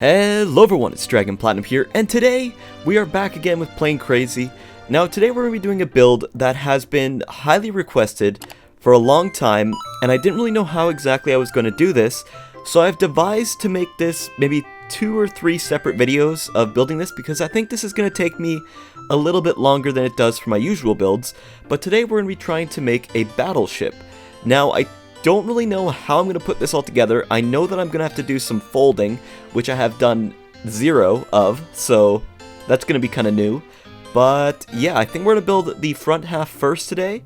Hello everyone, it's dragonplatinum here, and today we are back again with Playing Crazy. Now today we're going to be doing a build that has been highly requested for a long time, and I didn't really know how exactly I was going to do this, so I've devised to make this maybe 2 or 3 separate videos of building this, because I think this is going to take me a little bit longer than it does for my usual builds. But today we're going to be trying to make a battleship. Now I don't really know how I'm going to put this all together. I know that I'm going to have to do some folding, which I have done 0 of, so that's going to be kind of new. But yeah, I think we're going to build the front half first today,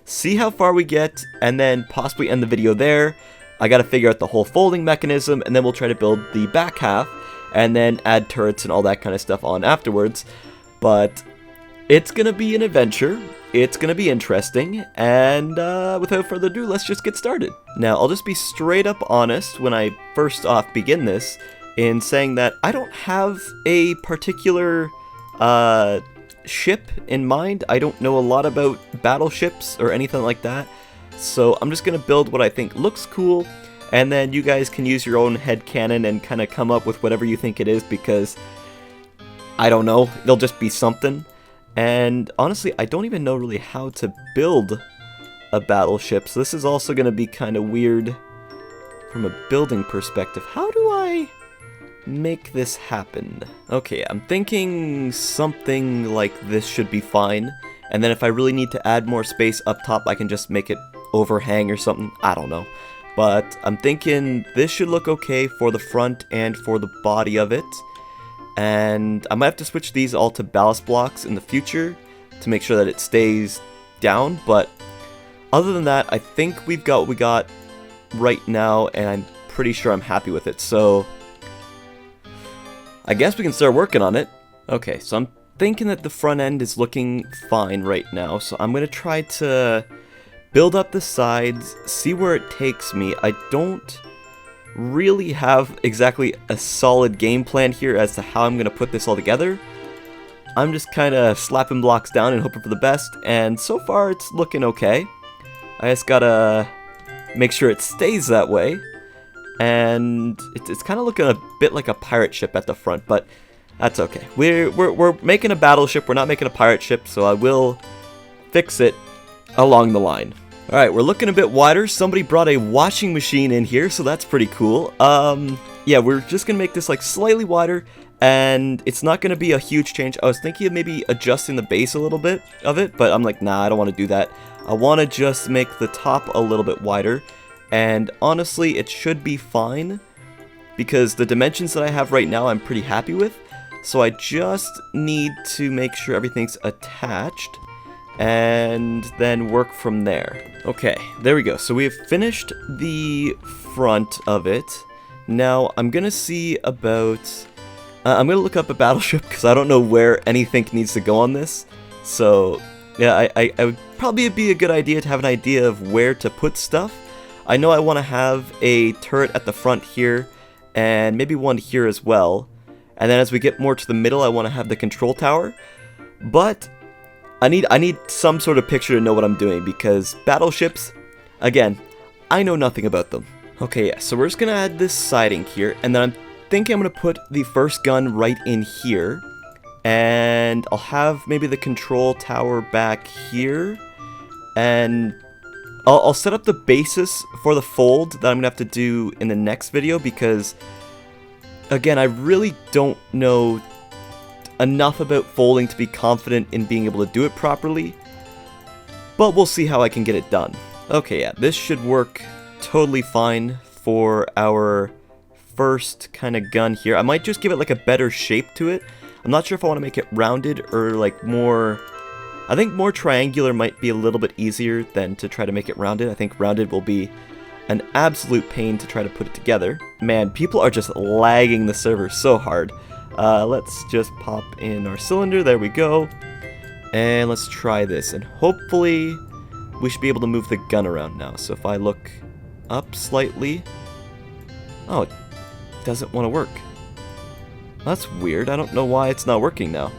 see how far we get, and then possibly end the video there. I got to figure out the whole folding mechanism, and then we'll try to build the back half, and then add turrets and all that kind of stuff on afterwards. But it's going to be an adventure. It's going to be interesting, and without further ado, let's just get started. Now, I'll just be straight up honest when I first off begin this in saying that I don't have a particular ship in mind. I don't know a lot about battleships or anything like that, so I'm just going to build what I think looks cool, and then you guys can use your own headcanon and kind of come up with whatever you think it is, because I don't know, it'll just be something. And honestly, I don't even know really how to build a battleship, so this is also going to be kind of weird from a building perspective. How do I make this happen? Okay, I'm thinking something like this should be fine, and then if I really need to add more space up top, I can just make it overhang or something. I don't know. But I'm thinking this should look okay for the front and for the body of it. And I might have to switch these all to ballast blocks in the future to make sure that it stays down, but other than that, I think we've got what we got right now, and I'm pretty sure I'm happy with it, so I guess we can start working on it. Okay, so I'm thinking that the front end is looking fine right now, so I'm going to try to build up the sides, see where it takes me. I don't really have exactly a solid game plan here as to how I'm going to put this all together. I'm just kind of slapping blocks down and hoping for the best, and so far it's looking okay. I just gotta make sure it stays that way, and it's kind of looking a bit like a pirate ship at the front, but that's okay. We're making a battleship, we're not making a pirate ship, so I will fix it along the line. Alright, we're looking a bit wider. Somebody brought a washing machine in here, so that's pretty cool. Yeah, we're just gonna make this like slightly wider, and it's not gonna be a huge change. I was thinking of maybe adjusting the base a little bit of it, but I'm like, nah, I don't want to do that. I want to just make the top a little bit wider, and honestly, it should be fine, because the dimensions that I have right now I'm pretty happy with, so I just need to make sure everything's attached, and then work from there. Okay, there we go. So we have finished the front of it. Now I'm gonna see about I'm gonna look up a battleship, because I don't know where anything needs to go on this. So yeah, I would probably be a good idea to have an idea of where to put stuff. I know I want to have a turret at the front here, and maybe one here as well, and then as we get more to the middle, I want to have the control tower. But I need some sort of picture to know what I'm doing, because battleships, again, I know nothing about them. Okay, yeah, so we're just gonna add this siding here, and then I'm thinking I'm gonna put the first gun right in here, and I'll have maybe the control tower back here, and I'll set up the basis for the fold that I'm gonna have to do in the next video, because again, I really don't know enough about folding to be confident in being able to do it properly, but we'll see how I can get it done. Okay, yeah, this should work totally fine for our first kind of gun here. I might just give it like a better shape to it. I'm not sure if I want to make it rounded or like more, I think more triangular might be a little bit easier than to try to make it rounded. I think rounded will be an absolute pain to try to put it together. Man, people are just lagging the server so hard. Let's just pop in our cylinder, there we go, and let's try this, and hopefully we should be able to move the gun around now. So if I look up slightly, oh, it doesn't want to work. That's weird, I don't know why it's not working now.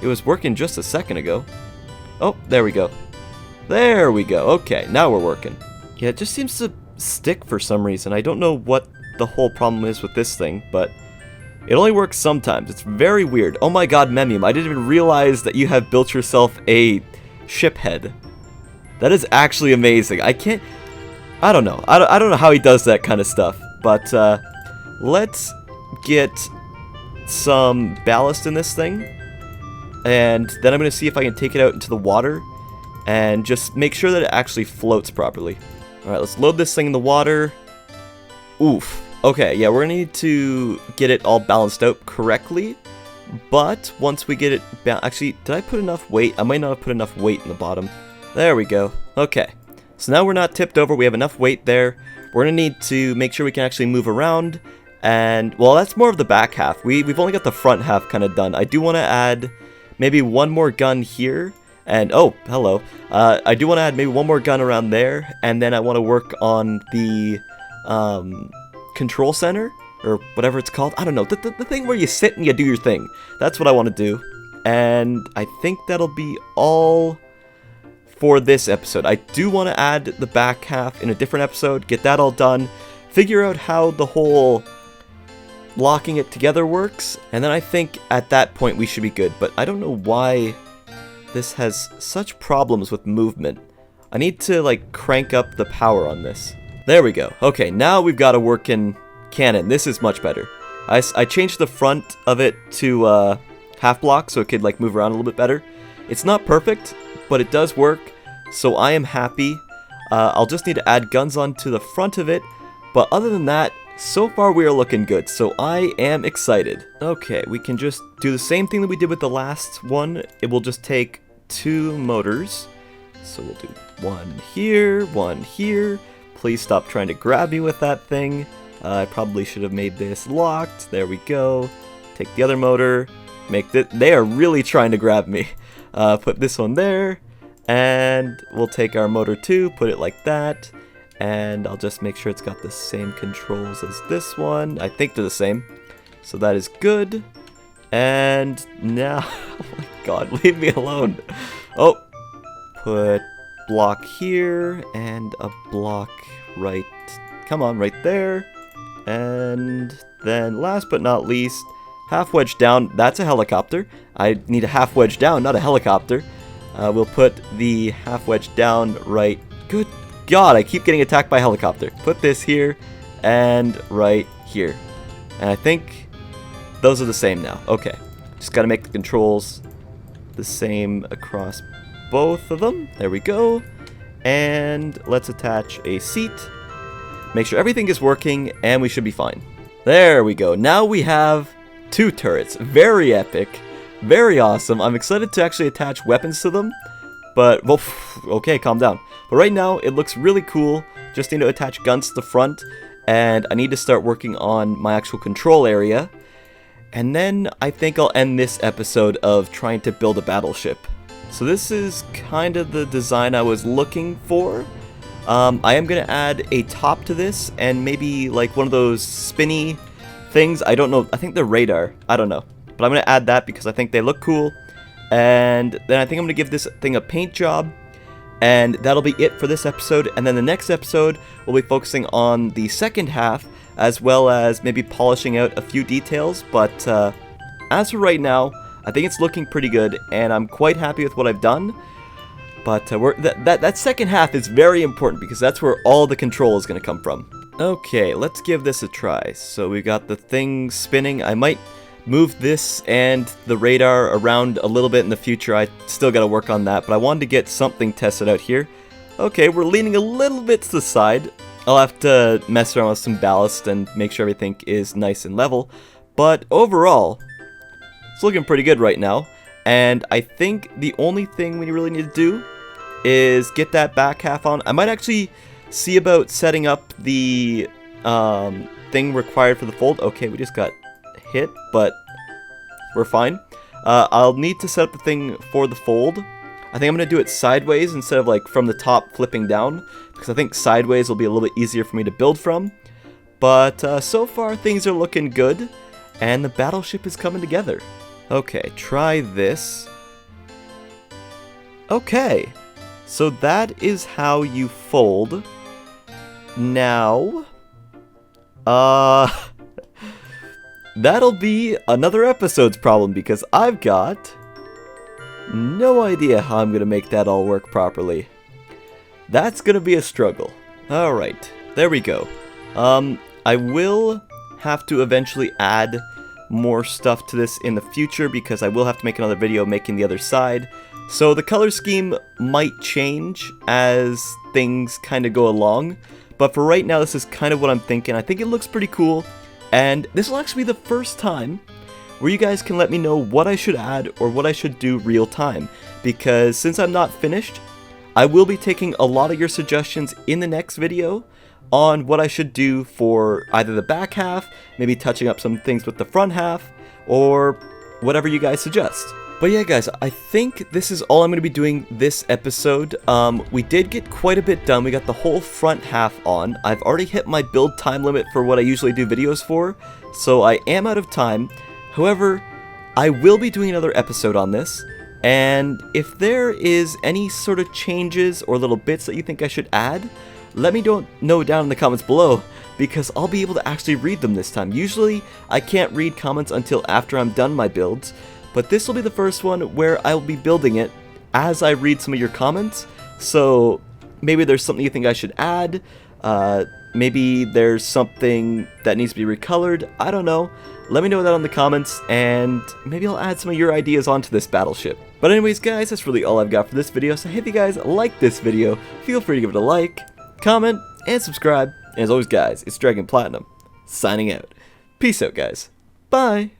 It was working just a second ago. Oh, there we go. There we go, okay, now we're working. Yeah, it just seems to stick for some reason. I don't know what the whole problem is with this thing, but It only works sometimes. It's very weird. Oh my god, Memium, I didn't even realize that you have built yourself a ship head. That is actually amazing. I don't know. I don't know how he does that kind of stuff. But let's get some ballast in this thing. And then I'm going to see if I can take it out into the water and just make sure that it actually floats properly. Alright, let's load this thing in the water. Oof. Okay, yeah, we're going to need to get it all balanced out correctly. But once we get it actually, did I put enough weight? I might not have put enough weight in the bottom. There we go. Okay. So now we're not tipped over. We have enough weight there. We're going to need to make sure we can actually move around. And, well, that's more of the back half. We've only got the front half kind of done. I do want to add maybe one more gun here. And, oh, hello. I do want to add maybe one more gun around there. And then I want to work on the control center. Or whatever it's called. I don't know. The thing where you sit and you do your thing. That's what I want to do. And I think that'll be all for this episode. I do want to add the back half in a different episode. Get that all done. Figure out how the whole locking it together works. And then I think at that point we should be good. But I don't know why this has such problems with movement. I need to like crank up the power on this. There we go. Okay, now we've got a working cannon. This is much better. I changed the front of it to half block so it could like move around a little bit better. It's not perfect, but it does work, so I am happy. I'll just need to add guns onto the front of it, but other than that, so far we are looking good, so I am excited. Okay, we can just do the same thing that we did with the last one. It will just take 2 motors. So we'll do one here, one here. Please stop trying to grab me with that thing. I probably should have made this locked. There we go. Take the other motor. Make this. They are really trying to grab me. Put this one there. And we'll take our motor 2, put it like that. And I'll just make sure it's got the same controls as this one. I think they're the same. So that is good. And now, oh my god, leave me alone. Oh, put block here and a block right, come on, right there. And then last but not least, half wedge down. That's a helicopter. I need a half wedge down, not a helicopter. We'll put the half wedge down right. Good God, I keep getting attacked by a helicopter. Put this here and right here. And I think those are the same now. Okay, just gotta make the controls the same across both of them. There we go. And let's attach a seat. Make sure everything is working, and we should be fine. There we go. Now we have 2 turrets. Very epic. Very awesome. I'm excited to actually attach weapons to them. But, well, okay, calm down. But right now, it looks really cool. Just need to attach guns to the front. And I need to start working on my actual control area. And then I think I'll end this episode of trying to build a battleship. So this is kind of the design I was looking for. I am going to add a top to this and maybe like one of those spinny things. I don't know. I think they're radar. I don't know. But I'm going to add that because I think they look cool. And then I think I'm going to give this thing a paint job. And that'll be it for this episode. And then the next episode, we'll be focusing on the second half, as well as maybe polishing out a few details. But as for right now, I think it's looking pretty good, and I'm quite happy with what I've done. But that second half is very important because that's where all the control is going to come from. Okay, let's give this a try. So we've got the thing spinning. I might move this and the radar around a little bit in the future. I still got to work on that, but I wanted to get something tested out here. Okay, we're leaning a little bit to the side. I'll have to mess around with some ballast and make sure everything is nice and level. But overall, it's looking pretty good right now. And I think the only thing we really need to do is get that back half on. I might actually see about setting up the thing required for the fold. Okay, we just got hit, but we're fine. I'll need to set up the thing for the fold. I think I'm going to do it sideways instead of like from the top flipping down, because I think sideways will be a little bit easier for me to build from. But so far things are looking good, and the battleship is coming together. Okay, try this. Okay, so that is how you fold. Now, that'll be another episode's problem because I've got no idea how I'm gonna make that all work properly. That's gonna be a struggle. Alright, there we go. I will have to eventually add more stuff to this in the future because I will have to make another video making the other side. So the color scheme might change as things kind of go along, but for right now this is kind of what I'm thinking. I think it looks pretty cool, and this will actually be the first time where you guys can let me know what I should add or what I should do real time, because since I'm not finished, I will be taking a lot of your suggestions in the next video on what I should do for either the back half, maybe touching up some things with the front half, or whatever you guys suggest. But yeah guys, I think this is all I'm going to be doing this episode. We did get quite a bit done. We got the whole front half on. I've already hit my build time limit for what I usually do videos for, so I am out of time. However, I will be doing another episode on this, and if there is any sort of changes or little bits that you think I should add, let me know down in the comments below, because I'll be able to actually read them this time. Usually, I can't read comments until after I'm done my builds, but this will be the first one where I'll be building it as I read some of your comments. So maybe there's something you think I should add, maybe there's something that needs to be recolored, I don't know. Let me know that in the comments, and maybe I'll add some of your ideas onto this battleship. But anyways guys, that's really all I've got for this video, so if you guys like this video, feel free to give it a like, comment, and subscribe. And as always guys, it's Dragon Platinum, signing out. Peace out guys. Bye!